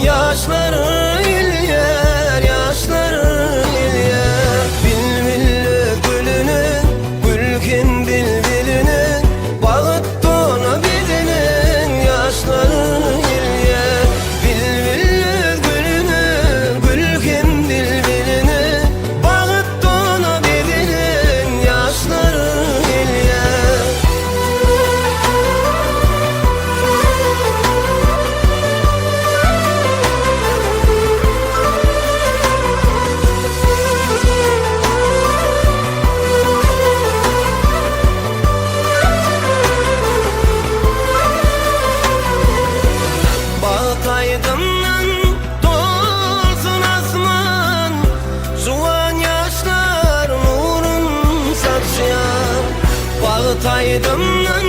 Yaşları il yer, yaşları il yer. Bilbilli gülünün, gülkin bilbilinin, bağıttığını bilinin, yaşları il yer. Bilbilli gülünün, gülkin bilbilinin, bağıttığını bilinin, yaşları il yer. Aydınlan dolsun asman, soğan yaşlar nurun saçıyor. Bağıt aydınlan